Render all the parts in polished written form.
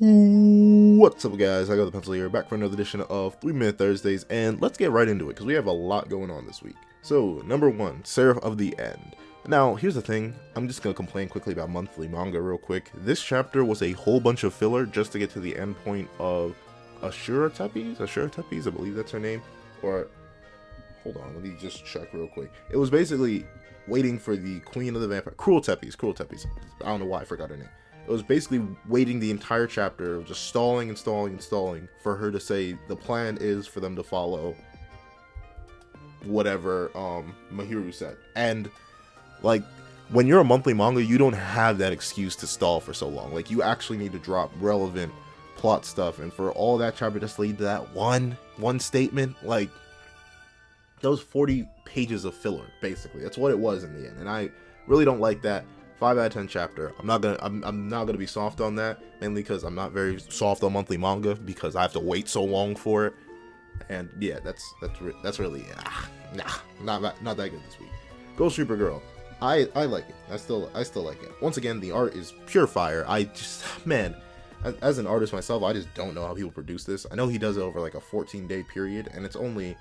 What's up, guys? I got the pencil here, back for another edition of 3-Minute Thursdays, and let's get right into it, because we have a lot going on this week. So, number 1, Seraph of the End. Now, here's the thing, I'm just going to complain quickly about monthly manga real quick. This chapter was a whole bunch of filler just to get to the end point of Ashura Tepes, I believe that's her name, or, hold on, let me just check real quick. It was basically waiting for the Queen of the Vampire, Cruel Tepes, I don't know why I forgot her name. It was basically waiting the entire chapter, just stalling and stalling and stalling for her to say the plan is for them to follow whatever Mahiru said. And like, when you're a monthly manga, you don't have that excuse to stall for so long. Like, you actually need to drop relevant plot stuff, and for all that chapter just lead to that one statement, like, those 40 pages of filler, basically. That's what it was in the end, and I really don't like that. 5 out of 10 chapter. I'm not gonna be soft on that, mainly because I'm not very soft on monthly manga because I have to wait so long for it. And yeah, that's really not that good this week. Ghost Reaper Girl, I like it. I still like it. Once again, the art is pure fire. I just, man, as an artist myself, I just don't know how people produce this. I know he does it over like a 14-day period, and it's only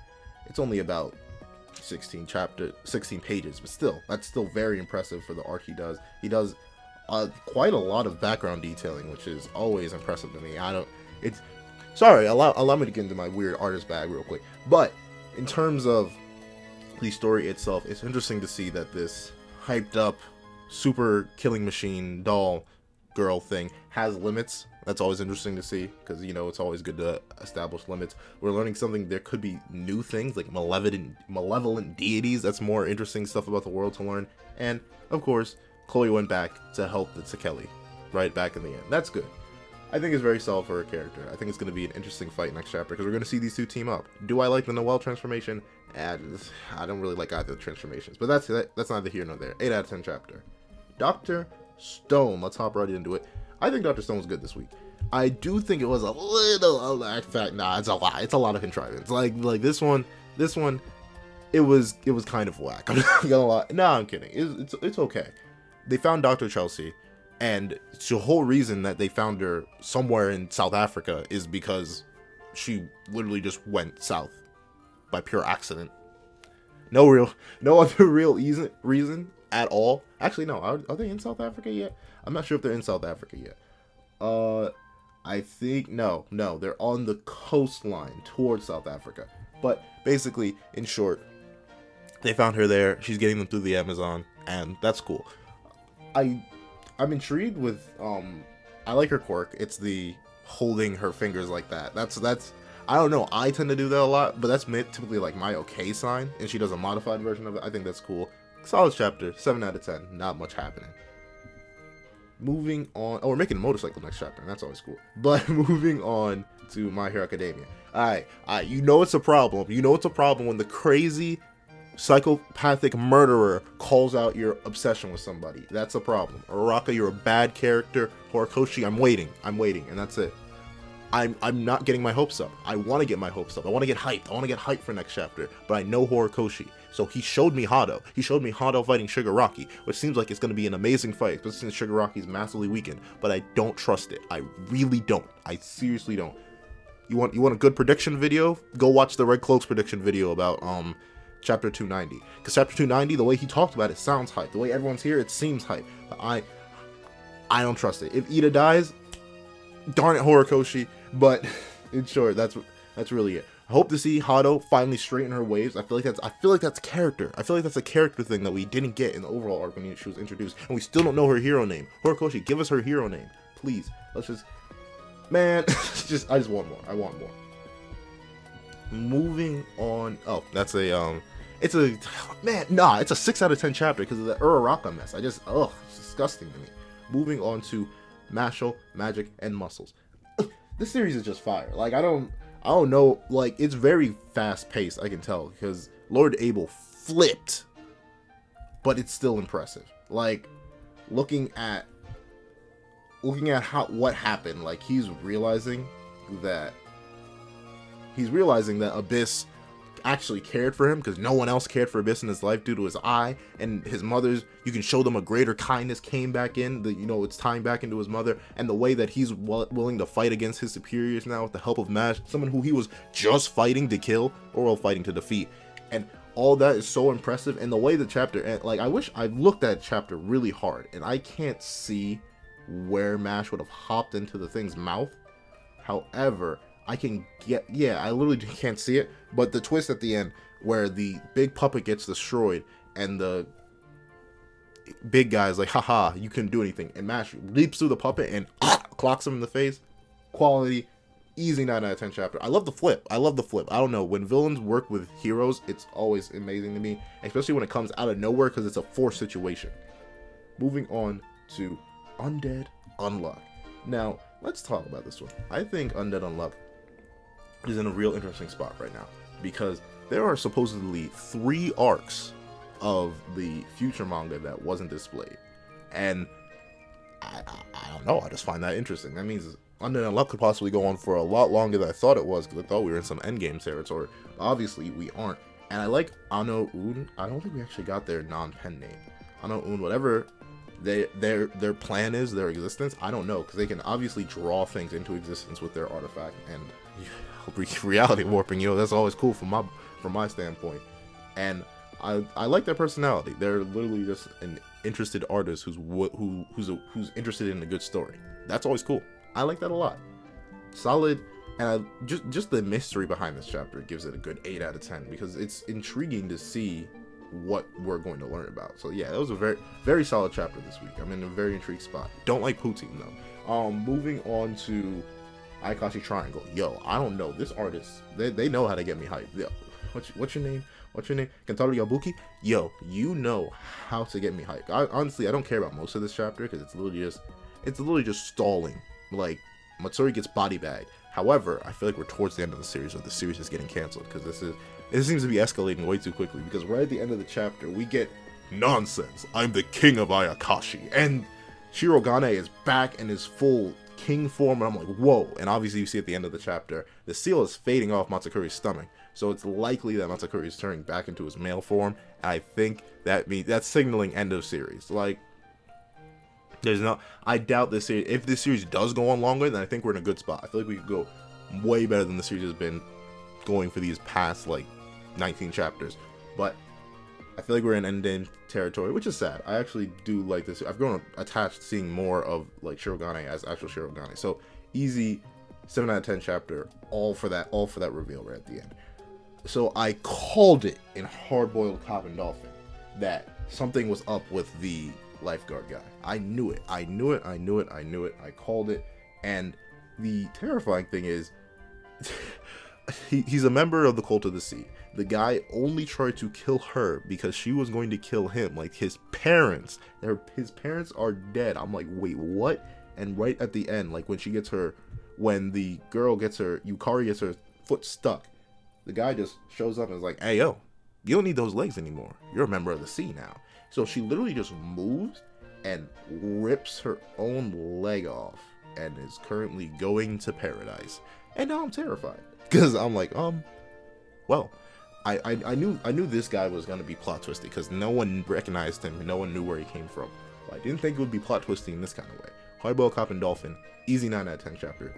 about 16 pages, but still, that's still very impressive for the art he does. He does quite a lot of background detailing, which is always impressive to me. Allow me to get into my weird artist bag real quick. But in terms of the story itself, it's interesting to see that this hyped up super killing machine doll girl thing has limits. That's always interesting to see, because, you know, it's always good to establish limits. We're learning something. There could be new things, like malevolent deities. That's more interesting stuff about the world to learn. And, of course, Chloe went back to help the Tsukeli, right back in the end. That's good. I think it's very solid for her character. I think it's going to be an interesting fight next chapter, because we're going to see these two team up. Do I like the Noelle transformation? I don't really like either of the transformations, but that's neither here nor there. 8 out of 10 chapter. Dr. Stone. Let's hop right into it. I think Dr. Stone was good this week. I do think it was a little, in fact, nah, it's a lot. It's a lot of contrivance. Like this one, it was kind of whack. I'm not gonna lie. Nah, I'm kidding. It's okay. They found Dr. Chelsea, and the whole reason that they found her somewhere in South Africa is because she literally just went south by pure accident. No other real reason at all. Actually, no. Are they in South Africa yet? I'm not sure if they're in South Africa yet. I think no, they're on the coastline towards South Africa. But basically, in short, they found her there. She's getting them through the Amazon, and that's cool. I'm intrigued with I like her quirk. It's the holding her fingers like that. That's I don't know. I tend to do that a lot, but that's typically like my okay sign, and she does a modified version of it. I think that's cool. Solid chapter, 7 out of 10. Not much happening. Moving on. Oh, we're making a motorcycle next chapter, and that's always cool. But moving on to My Hero Academia. Alright, you know it's a problem. You know it's a problem when the crazy psychopathic murderer calls out your obsession with somebody. That's a problem. Araka, you're a bad character. Horikoshi, I'm waiting, and that's it. I'm not getting my hopes up. I want to get my hopes up. I want to get hyped. I want to get hyped for next chapter. But I know Horikoshi. So he showed me Hado. He showed me Hado fighting Shigaraki, which seems like it's going to be an amazing fight, especially since Shigaraki's massively weakened. But I don't trust it. I really don't. I seriously don't. You want a good prediction video? Go watch the Red Cloaks prediction video about chapter 290. Because chapter 290, the way he talked about it sounds hype. The way everyone's here, it seems hype. But I don't trust it. If Ida dies, darn it, Horikoshi. But in short, that's really it. I hope to see Hado finally straighten her waves. I feel like that's character. I feel like that's a character thing that we didn't get in the overall arc when she was introduced, and we still don't know her hero name. Horikoshi, give us her hero name, please. Let's just, man, I just want more. I want more. Moving on. Oh, that's it's a 6 out of 10 chapter because of the Uraraka mess. It's disgusting to me. Moving on to Mashle, Magic, and Muscles. This series is just fire. Like, I don't know, like, it's very fast paced, I can tell, because Lord Abel flipped, but it's still impressive. Like, looking at what happened, like, he's realizing that Abyss actually cared for him, because no one else cared for Abyss in his life due to his eye, and his mother's, you can show them a greater kindness came back in, that, you know, it's tying back into his mother, and the way that he's willing to fight against his superiors now with the help of Mash, someone who he was just fighting to kill, or well, fighting to defeat. And all that is so impressive, and the way the chapter, like, I wish I looked at chapter really hard, and I can't see where Mash would have hopped into the thing's mouth. However, I can get, I literally can't see it, but the twist at the end where the big puppet gets destroyed and the big guy's like, haha, you couldn't do anything, and Mash leaps through the puppet and clocks him in the face. Quality, easy 9 out of 10 chapter. I love the flip. I don't know, when villains work with heroes, it's always amazing to me, especially when it comes out of nowhere, because it's a forced situation. Moving on to Undead Unloved. Now, let's talk about this one. I think Undead Unloved is in a real interesting spot right now, because there are supposedly 3 arcs of the future manga that wasn't displayed, and I don't know, I just find that interesting. That means Undead Unloved could possibly go on for a lot longer than I thought it was, because I thought we were in some endgame territory. Obviously we aren't, and I like Ano Un. I don't think we actually got their non-pen name. Ano Un, whatever their plan is, their existence, I don't know, because they can obviously draw things into existence with their artifact, and reality warping, you know, that's always cool from my standpoint. And I like their personality. They're literally just an interested artist who's interested in a good story. That's always cool. I like that a lot. Solid, and just the mystery behind this chapter gives it a good 8 out of 10, because it's intriguing to see what we're going to learn about. So yeah, that was a very, very solid chapter this week. I'm in a very intrigued spot. Don't like Poutine though. Moving on to Horikoshi Triangle. Yo, I don't know, this artist, they know how to get me hyped. Yo, what's your name? Kentaro Yabuki? Yo, you know how to get me hyped. Honestly, I don't care about most of this chapter, because it's literally just stalling. Like, Matsuri gets body bagged. However, I feel like we're towards the end of the series, or the series is getting canceled, because this seems to be escalating way too quickly, because right at the end of the chapter, we get nonsense. I'm the king of Ayakashi, and Shirogane is back in his full king form, and I'm like, whoa. And obviously you see at the end of the chapter, the seal is fading off Matsukuri's stomach, so it's likely that Matsukuri is turning back into his male form, and I think that's signaling end of series. Like, I doubt this series, if this series does go on longer, then I think we're in a good spot. I feel like we could go way better than the series has been going for these past, like, 19 chapters, but I feel like we're in endgame territory, which is sad. I actually do like this. I've grown attached to seeing more of, like, Shirogane as actual Shirogane. So easy 7 out of 10 chapter, all for that reveal right at the end. So I called it in Hard-Boiled Cop and Dolphin that something was up with the lifeguard guy. I knew it. I called it. And the terrifying thing is, he's a member of the Cult of the Sea. The guy only tried to kill her because she was going to kill him. Like, his parents are dead. I'm like, wait, what? And right at the end, like, when the girl gets her, Yukari gets her foot stuck, the guy just shows up and is like, hey, yo, you don't need those legs anymore. You're a member of the sea now. So she literally just moves and rips her own leg off and is currently going to paradise. And now I'm terrified, because I'm like, well, I knew this guy was going to be plot twisty, because no one recognized him and no one knew where he came from. But I didn't think it would be plot twisty in this kind of way. Hard-Boiled Cop and Dolphin, easy 9 out of 10 chapter.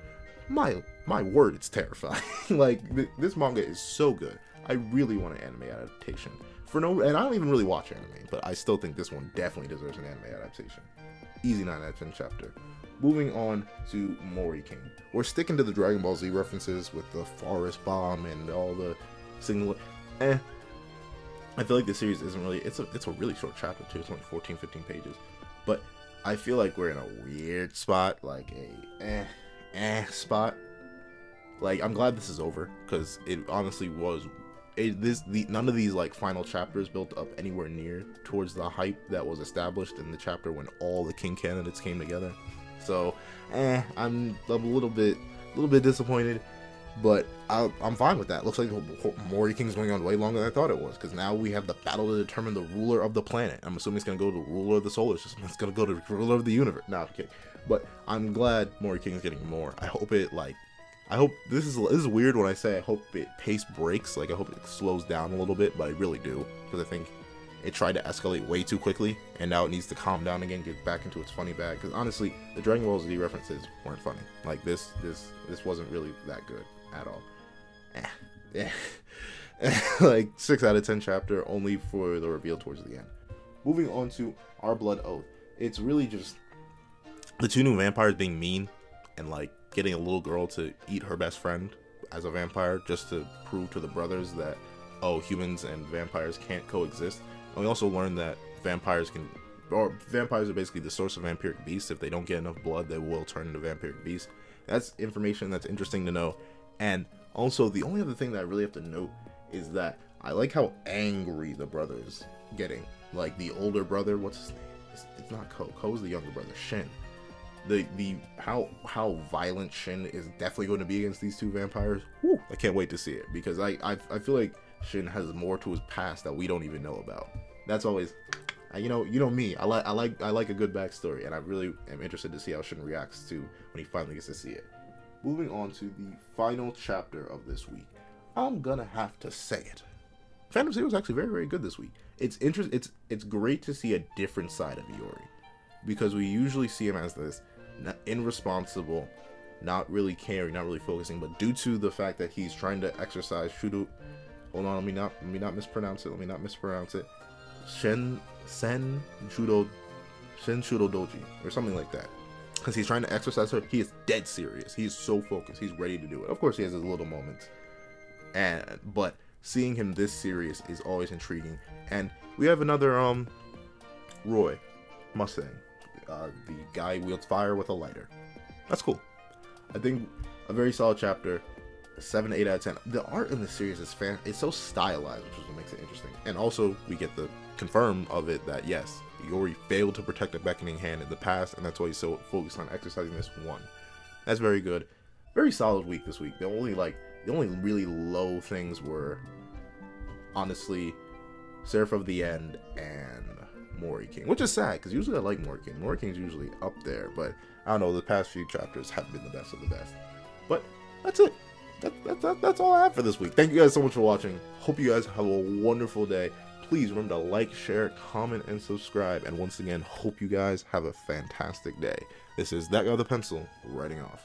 My word, it's terrifying. Like, this manga is so good. I really want an anime adaptation. And I don't even really watch anime, but I still think this one definitely deserves an anime adaptation. Easy 9 out of 10 chapter. Moving on to Mori King. We're sticking to the Dragon Ball Z references with the forest bomb and all the signal. I feel like this series isn't really, it's a really short chapter too. It's only 14-15 pages. But I feel like we're in a weird spot, like a spot. Like, I'm glad this is over, because it honestly was. None of these, like, final chapters built up anywhere near towards the hype that was established in the chapter when all the king candidates came together. So, I'm a little bit disappointed, but I'm fine with that. Looks like Mori King's going on way longer than I thought it was, because now we have the battle to determine the ruler of the planet. I'm assuming it's going to go to the ruler of the solar system. It's going to go to the ruler of the universe. No, I'm kidding. But I'm glad Mori King is getting more. I hope it, like, I hope this is weird when I say I hope it pace breaks. Like I hope it slows down a little bit, but I really do, because I think it tried to escalate way too quickly, and now it needs to calm down again, get back into its funny bag. Because honestly, the Dragon Ball Z references weren't funny. Like this wasn't really that good at all. Like 6 out of 10 chapter, only for the reveal towards the end. Moving on to Our Blood Oath. It's really just the 2 new vampires being mean and like getting a little girl to eat her best friend as a vampire just to prove to the brothers that, oh, humans and vampires can't coexist. And we also learned that vampires are basically the source of vampiric beasts. If they don't get enough blood, they will turn into vampiric beasts. That's information that's interesting to know. And also, the only other thing that I really have to note is that I like how angry the brother's getting. Like the older brother, what's his name? It's not Ko. Ko's the younger brother, Shin. How violent Shin is definitely going to be against these 2 vampires. Whew, I can't wait to see it, because I feel like Shin has more to his past that we don't even know about. That's always, you know me. I like a good backstory, and I really am interested to see how Shin reacts to when he finally gets to see it. Moving on to the final chapter of this week, I'm gonna have to say it. Phantom Zero was actually very, very good this week. It's great to see a different side of Iori, because we usually see him as this irresponsible, not really caring, not really focusing, but due to the fact that he's trying to exercise Shudo, hold on, let me not mispronounce it. Sen Shudo Doji or something like that. Because he's trying to exercise her, he is dead serious. He is so focused. He's ready to do it. Of course, he has his little moments, but seeing him this serious is always intriguing. And we have another Roy Mustang. The guy wields fire with a lighter. That's cool. I think a very solid chapter. 7, 8 out of 10. The art in the series is it's so stylized, which is what makes it interesting. And also, we get the confirm of it that yes, Iori failed to protect a beckoning hand in the past, and that's why he's so focused on exercising this one. That's very good. Very solid week this week. The only really low things were, honestly, Seraph of the End and Mori King, which is sad because usually I like Mori King. Mori King's usually up there, but I don't know, the past few chapters haven't been the best of the best. But that's it. That's all I have for this week. Thank you guys so much for watching. Hope you guys have a wonderful day. Please remember to like, share, comment, and subscribe. And once again, hope you guys have a fantastic day. This is That Guy with a Pencil, writing off.